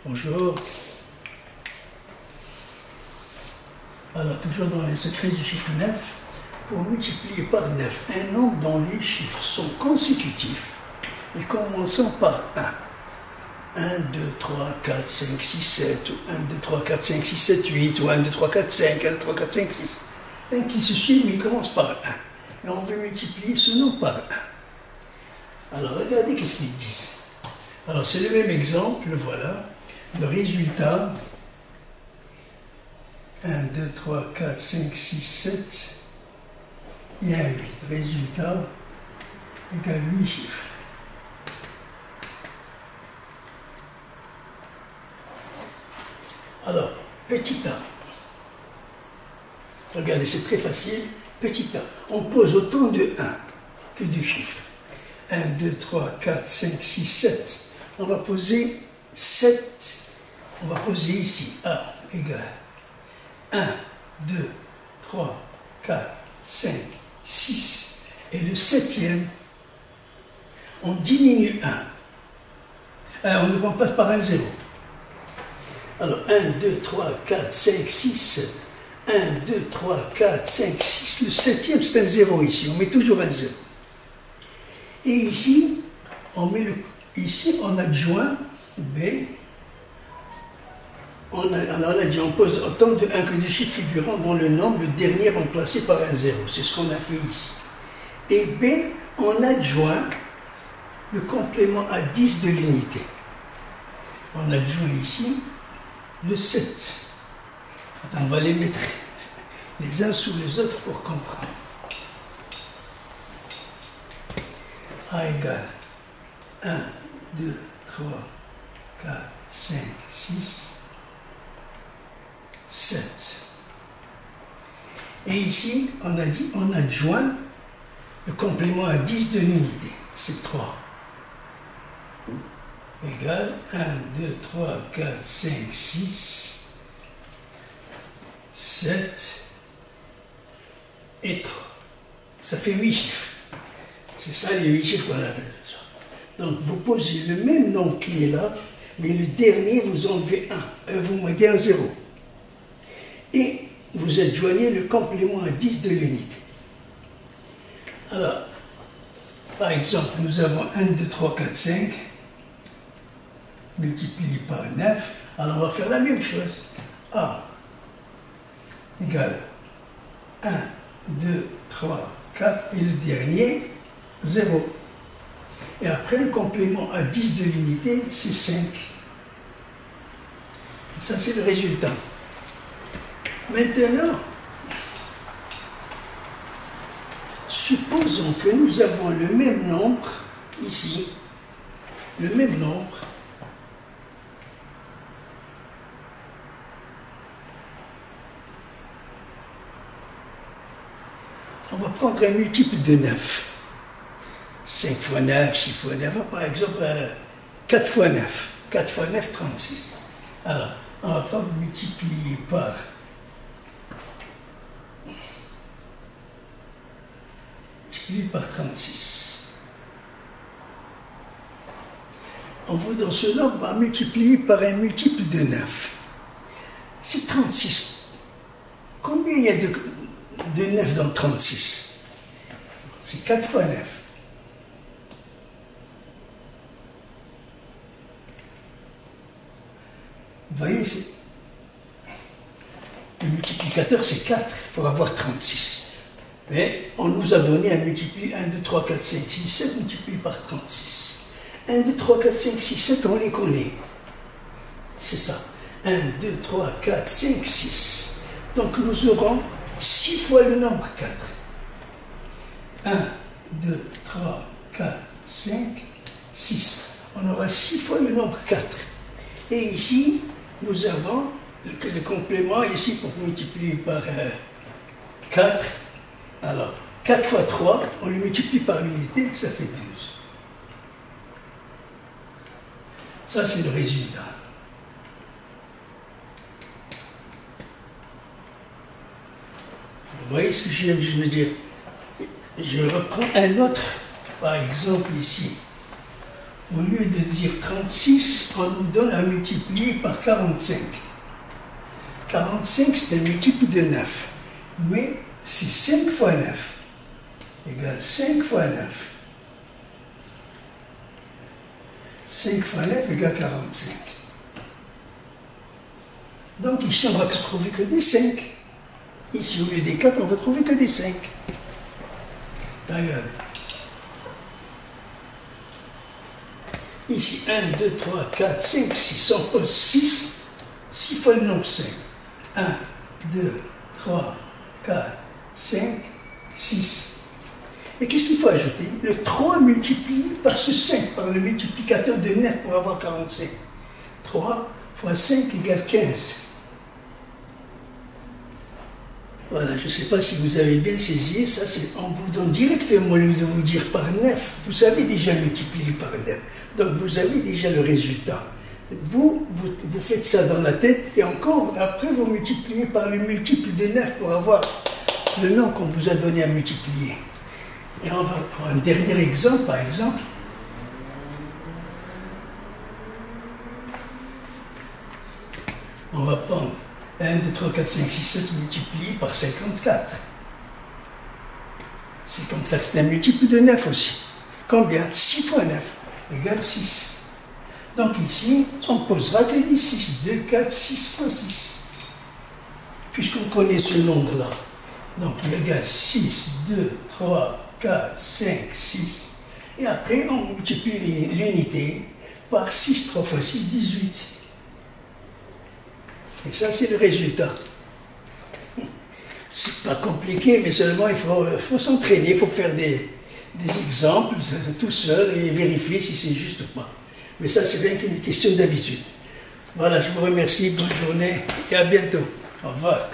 Bonjour. Alors, toujours dans les secrets du chiffre 9, pour multiplier par 9 un nombre dont les chiffres sont consécutifs, et commençant par 1. 1, 2, 3, 4, 5, 6, 7, ou 1, 2, 3, 4, 5, 6, 7, 8, ou 1, 2, 3, 4, 5, 1, 2, 3, 4, 5, 6. Un qui se suit, mais il commence par 1. Et on veut multiplier ce nombre par 1. Alors, regardez qu'est-ce qu'ils disent. Alors, c'est le même exemple, voilà. Le résultat, 1, 2, 3, 4, 5, 6, 7, et 1, 8. Résultat égale 8 chiffres. Alors, petit a. Regardez, c'est très facile. Petit a. On pose autant de 1 que de chiffres. 1, 2, 3, 4, 5, 6, 7. On va poser 7. On va poser ici A égale 1, 2, 3, 4, 5, 6. Et le septième, on diminue 1. On ne prend pas par un 0. Alors 1, 2, 3, 4, 5, 6, 7. 1, 2, 3, 4, 5, 6. Le septième, c'est un 0 ici. On met toujours un 0. Et ici, on adjoint B. On a dit, on pose autant de 1 que de chiffres figurant dans le nombre, le dernier remplacé par un 0. C'est ce qu'on a fait ici. Et B, on adjoint le complément à 10 de l'unité. On adjoint ici le 7. On va les mettre les uns sous les autres pour comprendre. A égale 1, 2, 3, 4, 5, 6, 7. Et ici, on a dit, on adjoint le complément à 10 de l'unité. C'est 3. Égale 1, 2, 3, 4, 5, 6, 7 et 3. Ça fait 8 chiffres. C'est ça les 8 chiffres qu'on avait besoin. Donc vous posez le même nombre qui est là, mais le dernier vous enlevez 1. Vous mettez un 0. Et vous adjoignez le complément à 10 de l'unité. Alors, par exemple, nous avons 1, 2, 3, 4, 5 multiplié par 9. Alors on va faire la même chose. A égale 1, 2, 3, 4 et le dernier 0. Et après le complément à 10 de l'unité, c'est 5. Ça c'est le résultat. Maintenant, supposons que nous avons le même nombre, ici, le même nombre, on va prendre un multiple de 9. 5 fois 9, 6 fois 9, par exemple 4 fois 9. 4 fois 9, 36. Alors, on va prendre multiplier par 36. On veut dans ce nombre multiplier par un multiple de 9. C'est 36. Combien il y a de 9 dans 36? C'est 4 fois 9. Vous voyez, le multiplicateur c'est 4 pour avoir 36. Mais on nous a donné un multiplié 1, 2, 3, 4, 5, 6, 7 multiplié par 36. 1, 2, 3, 4, 5, 6, 7, on les connaît. C'est ça. 1, 2, 3, 4, 5, 6. Donc nous aurons 6 fois le nombre 4. 1, 2, 3, 4, 5, 6. On aura 6 fois le nombre 4. Et ici, nous avons le complément ici pour multiplier par 4. Alors, 4 fois 3, on le multiplie par l'unité, ça fait 12. Ça, c'est le résultat. Vous voyez ce que je veux dire? Je reprends un autre, par exemple ici. au lieu de dire 36, on nous donne à multiplier par 45. 45, c'est un multiple de 9. Mais c'est 5 fois 9 égale 5 fois 9. 5 fois 9 égale 45. Donc ici, on ne va trouver que des 5. Ici, au lieu des 4, on va trouver que des 5. Regarde. Ici, 1, 2, 3, 4, 5, 6. On pose 6. 6 fois le nombre 5. 1, 2, 3, 4, 5, 6. Et qu'est-ce qu'il faut ajouter? Le 3 multiplié par ce 5, par le multiplicateur de 9 pour avoir 45. 3 fois 5 égale 15. Voilà, je ne sais pas si vous avez bien saisi, ça c'est, on vous donne directement, au lieu de vous dire par 9, vous savez déjà multiplier par 9. Donc vous avez déjà le résultat. Vous faites ça dans la tête et encore après vous multipliez par le multiple de 9 pour avoir le nom qu'on vous a donné à multiplier. Et on va prendre un dernier exemple, par exemple. On va prendre 1, 2, 3, 4, 5, 6, 7 multiplié par 54. 54, c'est un multiple de 9 aussi. Combien? 6 fois 9 égale 6. Donc ici, on posera que des 6. 2, 4, 6 fois 6. Puisqu'on connaît ce nombre-là. Donc il égale 6, 2, 3, 4, 5, 6. Et après, on multiplie l'unité par 6, 3 fois 6, 18. Et ça, c'est le résultat. C'est pas compliqué, mais seulement il faut s'entraîner, il faut faire des exemples tout seul et vérifier si c'est juste ou pas. Mais ça, c'est rien qu'une question d'habitude. Voilà, je vous remercie, bonne journée et à bientôt. Au revoir.